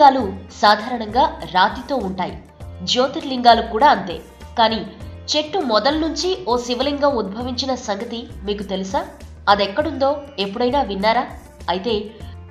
శివలింగాలు సాధారణంగా రాతితో ఉంటాయి. జ్యోతిర్లింగాలు కూడా అంతే. కానీ చెట్టు మొదల నుంచి ఓ శివలింగం ఉద్భవించిన సంగతి మీకు తెలుసా? అదెక్కడుందో ఎప్పుడైనా విన్నారా? అయితే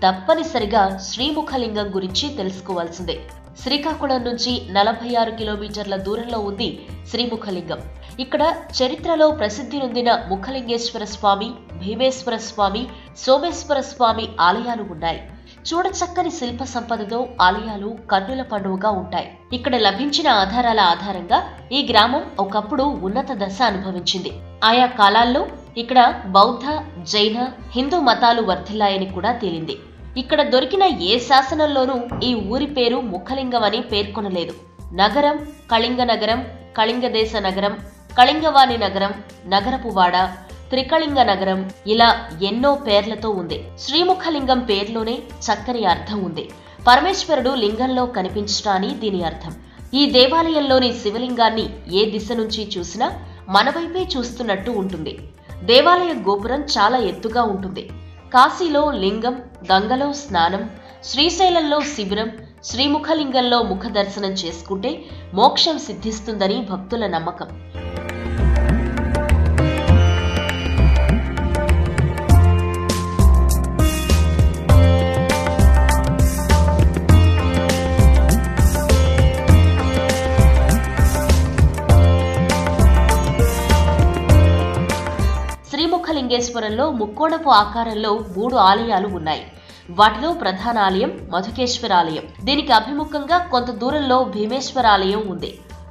తప్పనిసరిగా శ్రీముఖలింగం గురించి తెలుసుకోవాల్సిందే. శ్రీకాకుళం నుంచి 46 కిలోమీటర్ల దూరంలో ఉంది శ్రీముఖలింగం. ఇక్కడ చరిత్రలో ప్రసిద్ధి నొందిన ముఖలింగేశ్వర స్వామి, భీమేశ్వర స్వామి, సోమేశ్వర స్వామి ఆలయాలు ఉన్నాయి. చూడచక్కని శిల్ప సంపదతో ఆలయాలు కన్నుల పండువగా ఉంటాయి. ఇక్కడ లభించిన ఆధారాల ఆధారంగా ఈ గ్రామం ఒకప్పుడు ఉన్నత దశ అనుభవించింది. ఆయా కాలాల్లో ఇక్కడ బౌద్ధ, జైన, హిందూ మతాలు వర్ధిల్లాయని కూడా తేలింది. ఇక్కడ దొరికిన ఏ శాసనంలోనూ ఈ ఊరి పేరు ముఖలింగం అని పేర్కొనలేదు. నగరం కళింగ నగరం, కళింగదేశ నగరం, కళింగవాణి నగరం, నగరపువాడ, త్రికళింగ నగరం ఇలా ఎన్నో పేర్లతో ఉంది. శ్రీముఖలింగం పేర్లోనే చక్కని అర్థం ఉంది. పరమేశ్వరుడు లింగంలో కనిపించటాని దీని అర్థం. ఈ దేవాలయంలోని శివలింగాన్ని ఏ దిశ నుంచి చూసినా మనవైపే చూస్తున్నట్టు ఉంటుంది. దేవాలయ గోపురం చాలా ఎత్తుగా ఉంటుంది. కాశీలో లింగం, గంగలో స్నానం, శ్రీశైలంలో శిబిరం, శ్రీముఖలింగంలో ముఖ దర్శనం చేసుకుంటే మోక్షం సిద్ధిస్తుందని భక్తుల నమ్మకం. శ్రీముఖలింగేశ్వరంలో ముక్కోణపు ఆకారంలో 3 ఆలయాలు ఉన్నాయి. వాటిలో ప్రధాన ఆలయం మధుకేశ్వర ఆలయం. దీనికి అభిముఖంగా కొంత దూరంలో భీమేశ్వర ఆలయం ఉంది.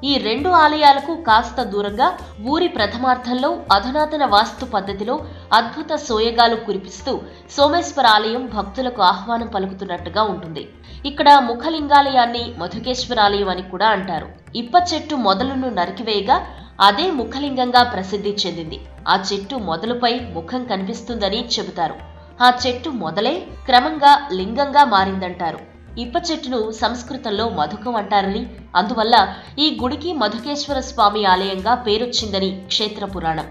ఈ 2 ఆలయాలకు కాస్త దూరంగా ఊరి ప్రథమార్థంలో అధునాతన వాస్తు పద్ధతిలో అద్భుత సోయగాలు కురిపిస్తూ సోమేశ్వర ఆలయం భక్తులకు ఆహ్వానం పలుకుతున్నట్టుగా ఉంటుంది. ఇక్కడ ముఖలింగాలయాన్ని మధుకేశ్వర ఆలయం అని కూడా అంటారు. ఇప్ప చెట్టు మొదలును నరికివేయగా అదే ముఖలింగంగా ప్రసిద్ధి చెందింది. ఆ చెట్టు మొదలుపై ముఖం కనిపిస్తుందని చెబుతారు. ఆ చెట్టు మొదలై క్రమంగా లింగంగా మారిందంటారు. ఇప్ప చెట్టును సంస్కృతంలో మధుకం అంటారని, అందువల్ల ఈ గుడికి మధుకేశ్వర స్వామి ఆలయంగా పేరొచ్చిందని క్షేత్ర పురాణం.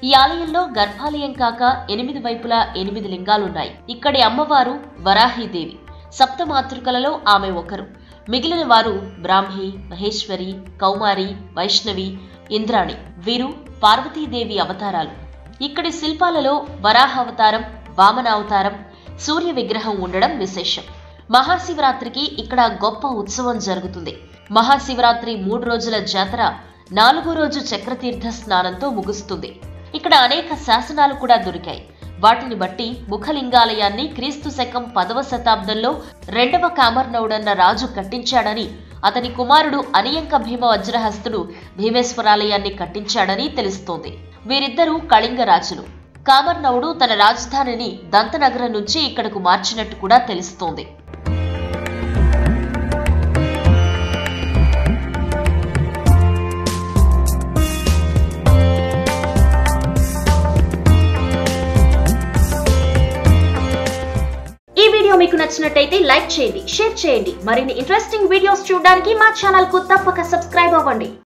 ఈ ఆలయంలో గర్భాలయం కాక 8 వైపులా 8 లింగాలున్నాయి. ఇక్కడి అమ్మవారు వరాహీదేవి. సప్తమాతృకలలో ఆమె ఒకరు. మిగిలిన వారు బ్రాహ్మి, మహేశ్వరి, కౌమారి, వైష్ణవి, ఇంద్రాణి. వీరు పార్వతీదేవి అవతారాలు. ఇక్కడి శిల్పాలలో వరాహ అవతారం, వామన అవతారం, సూర్య విగ్రహం ఉండడం విశేషం. మహాశివరాత్రికి ఇక్కడ గొప్ప ఉత్సవం జరుగుతుంది. మహాశివరాత్రి 3 రోజుల జాతర 4వ రోజు చక్రతీర్థ స్నానంతో ముగుస్తుంది. ఇక్కడ అనేక శాసనాలు కూడా దొరికాయి. వాటిని బట్టి ముఖలింగాలయాన్ని క్రీస్తు శకం 10వ శతాబ్దంలో 2వ కామర్నవుడన్న రాజు కట్టించాడని, అతని కుమారుడు అనియంక భీమ వజ్రహస్తుడు భీమేశ్వరాలయాన్ని కట్టించాడని తెలుస్తోంది. వీరిద్దరూ కళింగ రాజులు. కామర్నవుడు తన రాజధానిని దంతనగరం నుంచి ఇక్కడకు మార్చినట్టు కూడా తెలుస్తోంది. మీకు నచ్చినట్టయితే లైక్ చేయండి, షేర్ చేయండి. మరిన్ని ఇంట్రెస్టింగ్ వీడియోస్ చూడడానికి మా ఛానల్ కు తప్పక సబ్స్క్రైబ్ అవ్వండి.